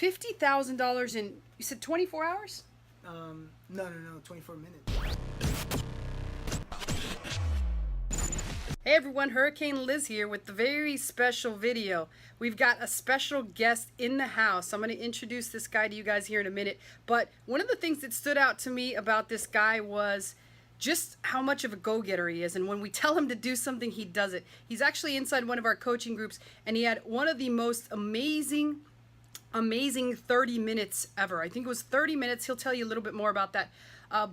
$50,000 in, you said 24 hours? No, 24 minutes. Hey everyone, Hurricane Liz here with the very special video. We've got a special guest in the house. I'm going to introduce this guy to you guys here in a minute. But one of the things that stood out to me about this guy was just how much of a go-getter he is. And when we tell him to do something, he does it. He's actually inside one of our coaching groups, and he had one of the most amazing 30 minutes ever. I think it was 30 minutes. He'll tell you a little bit more about that.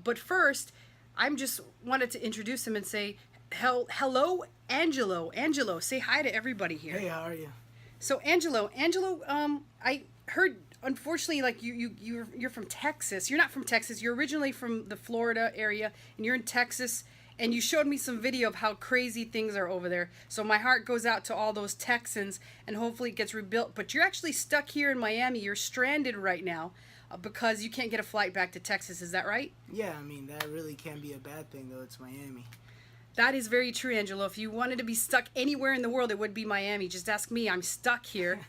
But first, I'm just wanted to introduce him and say, hello, Anjelo. Anjelo, say hi to everybody here. Hey, how are you? So, Anjelo, I heard, unfortunately, like you're from Texas. You're not from Texas. You're originally from the Florida area, and you're in Texas. And you showed me some video of how crazy things are over there. So my heart goes out to all those Texans, and hopefully it gets rebuilt. But you're actually stuck here in Miami. You're stranded right now because you can't get a flight back to Texas. Is that right? Yeah, I mean, that really can be a bad thing, though. It's Miami. That is very true, Anjelo. If you wanted to be stuck anywhere in the world, it would be Miami. Just ask me. I'm stuck here.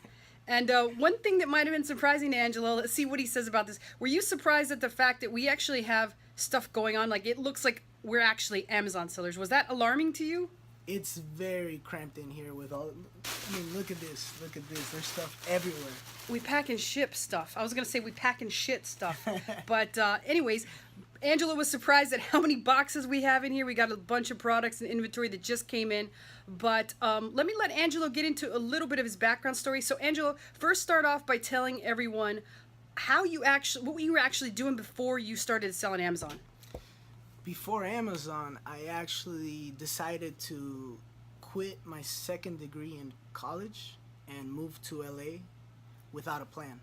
And one thing that might have been surprising to Anjelo, let's see what he says about this. Were you surprised at the fact that we actually have stuff going on? Like, it looks like we're actually Amazon sellers. Was that alarming to you? It's very cramped in here with all... I mean, look at this. Look at this. There's stuff everywhere. We pack and ship stuff. I was going to say we pack and shit stuff. But anyways, Anjelo was surprised at how many boxes we have in here. We got a bunch of products and inventory that just came in. But let me let Anjelo get into a little bit of his background story. So Anjelo, first start off by telling everyone what you were actually doing before you started selling Amazon. Before Amazon, I actually decided to quit my second degree in college and move to LA without a plan.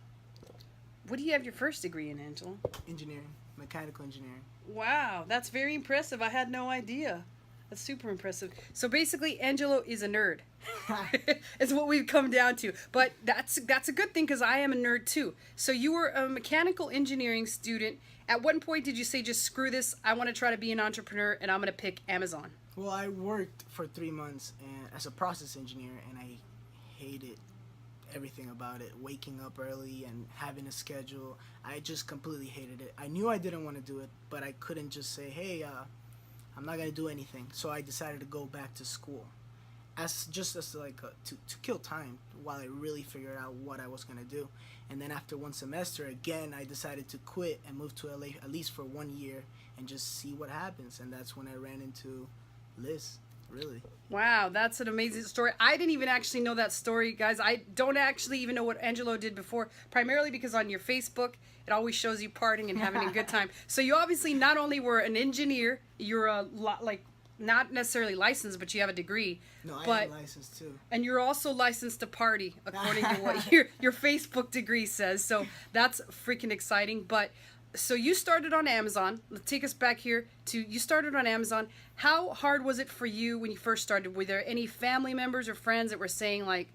What do you have your first degree in, Anjelo? Engineering, mechanical engineering. Wow, that's very impressive. I had no idea. That's super impressive. So basically, Anjelo is a nerd. It's what we've come down to. But that's a good thing because I am a nerd too. So you were a mechanical engineering student. At what point did you say, just screw this, I want to try to be an entrepreneur and I'm going to pick Amazon? Well, I worked for 3 months as a process engineer, and I hated everything about it. Waking up early and having a schedule. I just completely hated it. I knew I didn't want to do it, but I couldn't just say, hey, I'm not going to do anything. So I decided to go back to school to kill time while I really figured out what I was going to do. And then after one semester, again, I decided to quit and move to LA at least for 1 year and just see what happens. And that's when I ran into Liz, really. Wow, that's an amazing story. I didn't even actually know that story, guys. I don't actually even know what Anjelo did before, primarily because on your Facebook, it always shows you partying and having a good time. So you obviously not only were an engineer, you're not necessarily licensed, but you have a degree. No, I am licensed too. And you're also licensed to party, according to what your Facebook degree says. So that's freaking exciting. But so you started on Amazon. Let's take us back here to you started on Amazon. How hard was it for you when you first started? Were there any family members or friends that were saying like,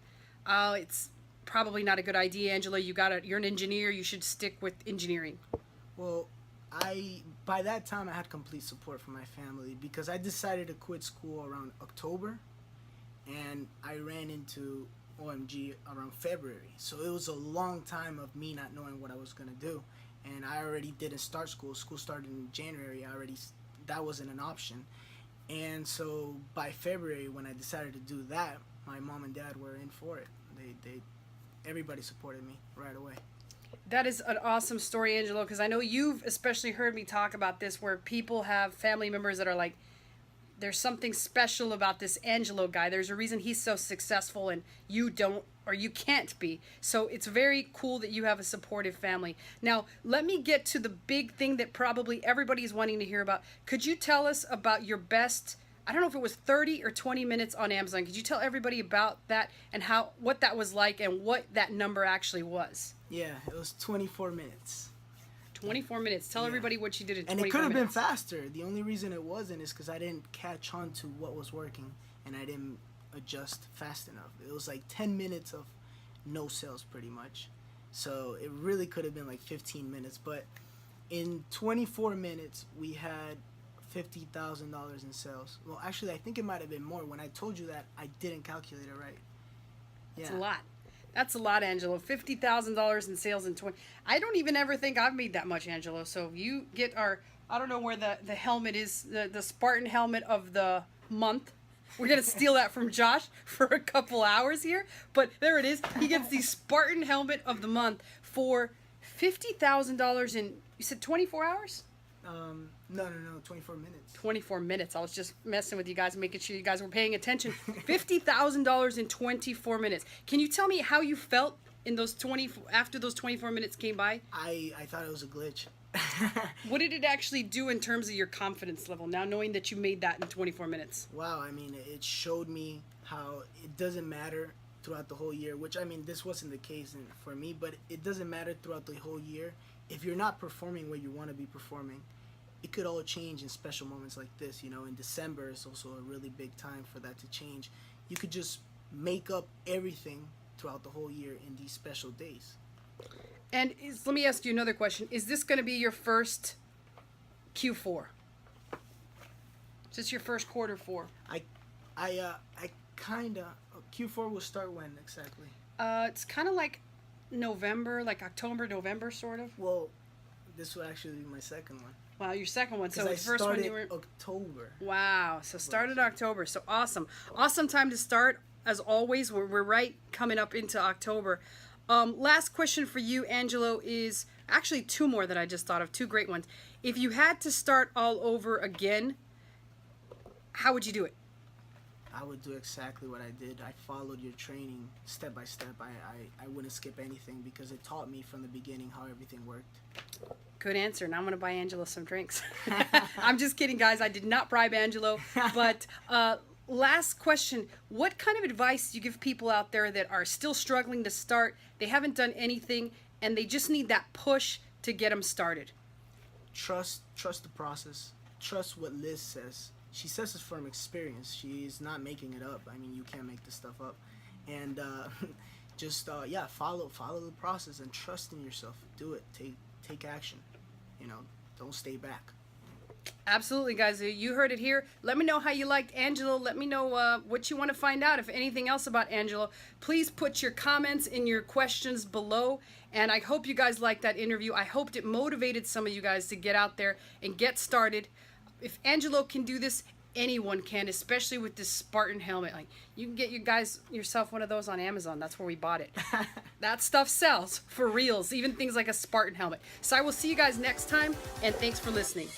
"Oh, it's probably not a good idea, Anjelo. You're an engineer. You should stick with engineering"? Well, by that time I had complete support from my family because I decided to quit school around October, and I ran into OMG around February. So it was a long time of me not knowing what I was gonna do, and I already didn't start school. School started in January. That wasn't an option, and so by February when I decided to do that, my mom and dad were in for it. Everybody supported me right away. That is an awesome story, Anjelo, because I know you've especially heard me talk about this where people have family members that are like, there's something special about this Anjelo guy. There's a reason he's so successful and you don't or you can't be. So it's very cool that you have a supportive family. Now, let me get to the big thing that probably everybody's wanting to hear about. Could you tell us about your best, I don't know if it was 30 or 20 minutes on Amazon. Could you tell everybody about that and what that was like and what that number actually was? Yeah, it was 24 minutes. 24 minutes. Tell everybody what you did in 24 minutes. And it could have been faster. The only reason it wasn't is because I didn't catch on to what was working and I didn't adjust fast enough. It was like 10 minutes of no sales pretty much. So it really could have been like 15 minutes. But in 24 minutes, we had $50,000 in sales. Well, actually, I think it might have been more. When I told you that, I didn't calculate it right. That's a lot. That's a lot, Angelo. $50,000 in sales in 20. I don't even ever think I've made that much, Angelo. So you get our, I don't know where the helmet is, the Spartan helmet of the month. We're going to steal that from Josh for a couple hours here. But there it is. He gets the Spartan helmet of the month for $50,000 in, you said 24 hours? No, 24 minutes. 24 minutes. I was just messing with you guys, making sure you guys were paying attention. $50,000 in 24 minutes. Can you tell me how you felt in those after those 24 minutes came by? I thought it was a glitch. What did it actually do in terms of your confidence level now, knowing that you made that in 24 minutes? Wow, I mean, it showed me how it doesn't matter throughout the whole year, which, I mean, this wasn't the case for me, but it doesn't matter throughout the whole year. If you're not performing where you want to be performing, it could all change in special moments like this. You know, in December is also a really big time for that to change. You could just make up everything throughout the whole year in these special days. And let me ask you another question. Is this going to be your first Q4? Is this your first quarter four? I kind of, Q4 will start when exactly? It's kind of like November, like October, November, sort of. Well, this will actually be my second one. Wow, your second one. So the I first one you were October. Wow. So started October. So awesome. Awesome time to start. As always, we're right coming up into October. Last question for you, Anjelo, is actually two more that I just thought of, two great ones. If you had to start all over again, how would you do it? I would do exactly what I did. I followed your training step by step. I wouldn't skip anything because it taught me from the beginning how everything worked. Good answer. Now I'm going to buy Anjelo some drinks. I'm just kidding, guys. I did not bribe Anjelo. But last question. What kind of advice do you give people out there that are still struggling to start? They haven't done anything, and they just need that push to get them started. Trust the process. Trust what Liz says. She says this from experience. She's not making it up. I mean, you can't make this stuff up. And just follow the process and trust in yourself. Do it. Take action. You know, don't stay back. Absolutely, guys. You heard it here. Let me know how you liked Anjelo. Let me know what you want to find out. If anything else about Anjelo, please put your comments and your questions below. And I hope you guys liked that interview. I hoped it motivated some of you guys to get out there and get started. If Anjelo can do this, anyone can, especially with this Spartan helmet. Like, you can get yourself one of those on Amazon. That's where we bought it. That stuff sells for reals, even things like a Spartan helmet. So I will see you guys next time, and thanks for listening.